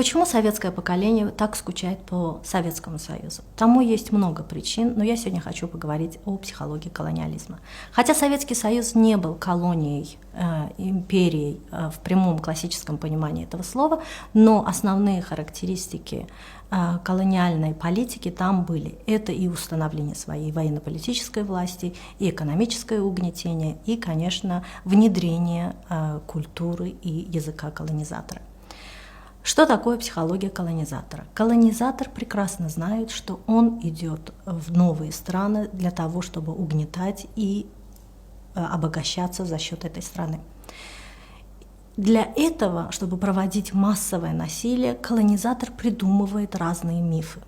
Почему советское поколение так скучает по Советскому Союзу? Тому есть много причин, но я сегодня хочу поговорить о психологии колониализма. Хотя Советский Союз не был колонией, империей в прямом классическом понимании этого слова, но основные характеристики колониальной политики там были. Это и установление своей военно-политической власти, и экономическое угнетение, и, конечно, внедрение культуры и языка колонизатора. Что такое психология колонизатора? Колонизатор прекрасно знает, что он идет в новые страны для того, чтобы угнетать и обогащаться за счет этой страны. Для этого, чтобы проводить массовое насилие, колонизатор придумывает разные мифы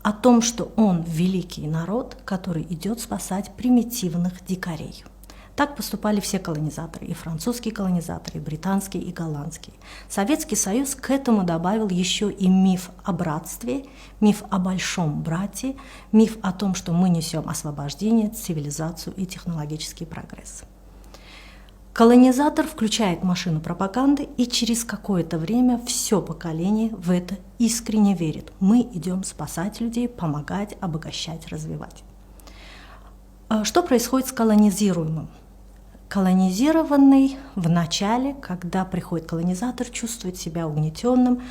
о том, что он великий народ, который идет спасать примитивных дикарей. Так поступали все колонизаторы, и французские колонизаторы, и британские, и голландские. Советский Союз к этому добавил еще и миф о братстве, миф о большом брате, миф о том, что мы несем освобождение, цивилизацию и технологический прогресс. Колонизатор включает машину пропаганды, и через какое-то время все поколение в это искренне верит. Мы идем спасать людей, помогать, обогащать, развивать. Что происходит с колонизируемым? Колонизированный в начале, когда приходит колонизатор, чувствует себя угнетенным,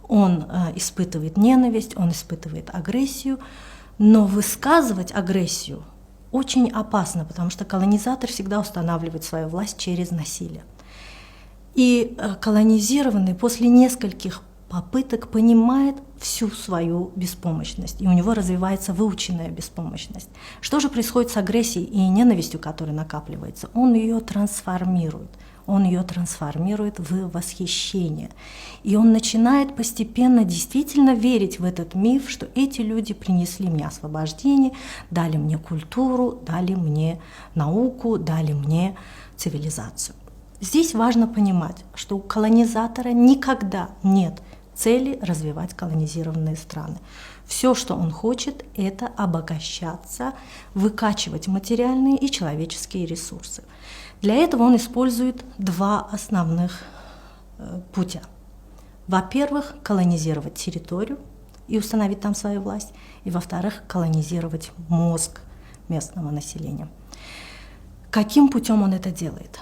он испытывает ненависть, он испытывает агрессию, но высказывать агрессию очень опасно, потому что колонизатор всегда устанавливает свою власть через насилие. И колонизированный после нескольких попыток понимает всю свою беспомощность, и у него развивается выученная беспомощность. Что же происходит с агрессией и ненавистью, которая накапливается? Он ее трансформирует. Он ее трансформирует в восхищение. И он начинает постепенно действительно верить в этот миф, что эти люди принесли мне освобождение, дали мне культуру, дали мне науку, дали мне цивилизацию. Здесь важно понимать, что у колонизатора никогда нет цели развивать колонизированные страны. Все, что он хочет, это обогащаться, выкачивать материальные и человеческие ресурсы. Для этого он использует два основных путя. Во-первых, колонизировать территорию и установить там свою власть, и, во-вторых, колонизировать мозг местного населения. Каким путем он это делает?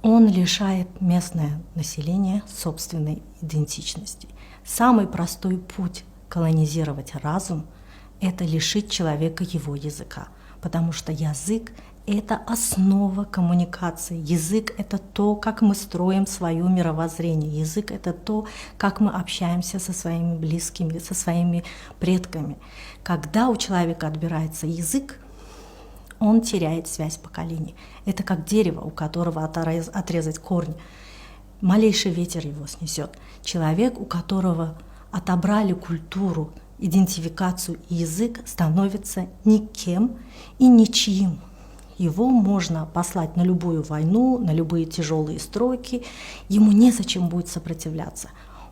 Он лишает местное население собственной идентичности. Самый простой путь колонизировать разум – это лишить человека его языка, потому что язык – это основа коммуникации. Язык – это то, как мы строим свое мировоззрение. Язык – это то, как мы общаемся со своими близкими, со своими предками. Когда у человека отбирается язык, он теряет связь поколений. Это как дерево, у которого отрезать корни. Малейший ветер его снесет. Человек, у которого отобрали культуру, идентификацию и язык, становится никем и ничьим. Его можно послать на любую войну, на любые тяжелые строки. Ему незачем будет сопротивляться.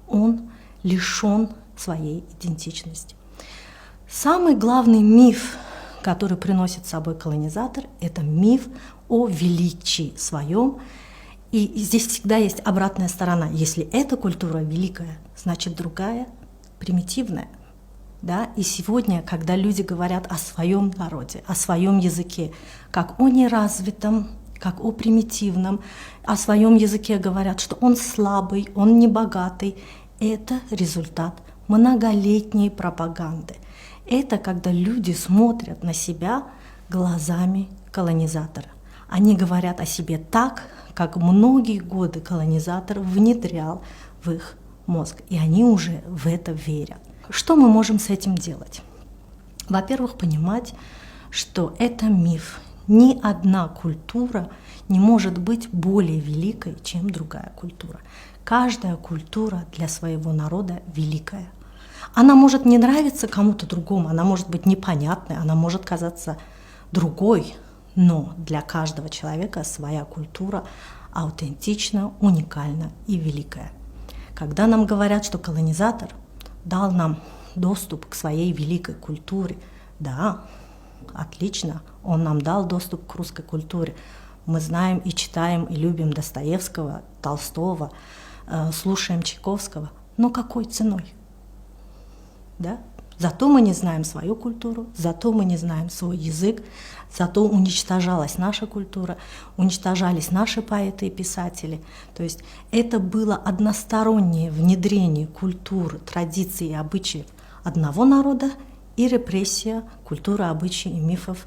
Он лишен своей идентичности. Самый главный миф, который приносит с собой колонизатор, это миф о величии своем. И здесь всегда есть обратная сторона. Если эта культура великая, значит другая примитивная. Да? И сегодня, когда люди говорят о своем народе, о своем языке, как о неразвитом, как о примитивном, о своем языке говорят, что он слабый, он небогатый, это результат многолетней пропаганды. Это когда люди смотрят на себя глазами колонизатора. Они говорят о себе так, как многие годы колонизатор внедрял в их мозг, и они уже в это верят. Что мы можем с этим делать? Во-первых, понимать, что это миф. Ни одна культура не может быть более великой, чем другая культура. Каждая культура для своего народа великая. Она может не нравиться кому-то другому, она может быть непонятной, она может казаться другой, но для каждого человека своя культура аутентична, уникальна и великая. Когда нам говорят, что колонизатор дал нам доступ к своей великой культуре, да, отлично, он нам дал доступ к русской культуре. Мы знаем и читаем, и любим Достоевского, Толстого, слушаем Чайковского. Но какой ценой? Да? Зато мы не знаем свою культуру, зато мы не знаем свой язык, зато уничтожалась наша культура, уничтожались наши поэты и писатели. То есть это было одностороннее внедрение культуры, традиций и обычаев одного народа и репрессия культуры, обычаев и мифов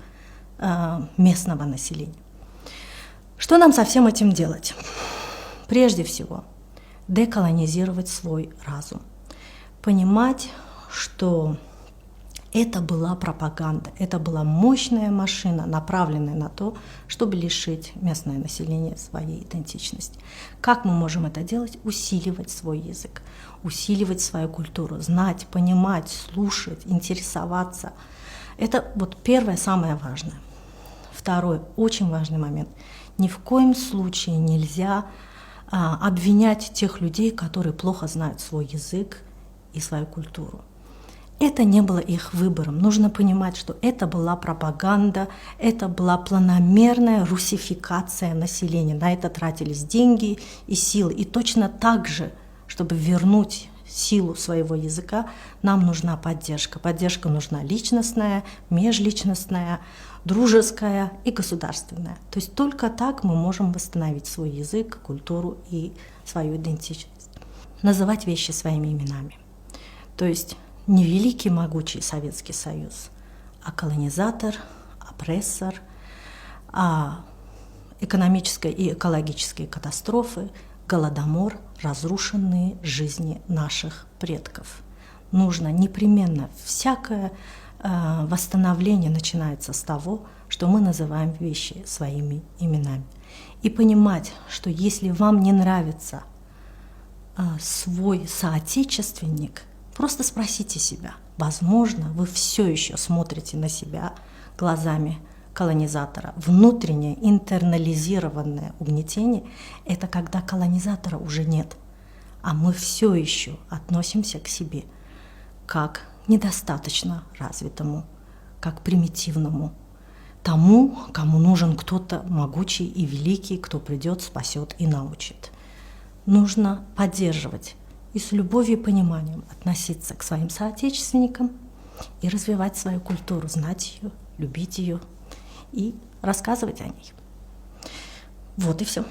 местного населения. Что нам со всем этим делать? Прежде всего, деколонизировать свой разум, понимать, что это была пропаганда, это была мощная машина, направленная на то, чтобы лишить местное население своей идентичности. Как мы можем это делать? Усиливать свой язык, усиливать свою культуру, знать, понимать, слушать, интересоваться. Это вот первое, самое важное. Второй, очень важный момент. Ни в коем случае нельзя обвинять тех людей, которые плохо знают свой язык и свою культуру. Это не было их выбором. Нужно понимать, что это была пропаганда, это была планомерная русификация населения. На это тратились деньги и силы. И точно так же, чтобы вернуть силу своего языка, нам нужна поддержка. Поддержка нужна личностная, межличностная, дружеская и государственная. То есть только так мы можем восстановить свой язык, культуру и свою идентичность. Называть вещи своими именами. То есть не великий могучий Советский Союз, а колонизатор, опрессор, а экономические и экологические катастрофы, голодомор, разрушенные жизни наших предков. Нужно непременно, всякое восстановление начинается с того, что мы называем вещи своими именами. И понимать, что если вам не нравится свой соотечественник, просто спросите себя, возможно, вы все еще смотрите на себя глазами колонизатора. Внутреннее интернализированное угнетение – это когда колонизатора уже нет, а мы все еще относимся к себе как недостаточно развитому, как примитивному, тому, кому нужен кто-то могучий и великий, кто придет, спасет и научит. Нужно поддерживать и с любовью и пониманием относиться к своим соотечественникам и развивать свою культуру, знать ее, любить ее и рассказывать о ней. Вот и все.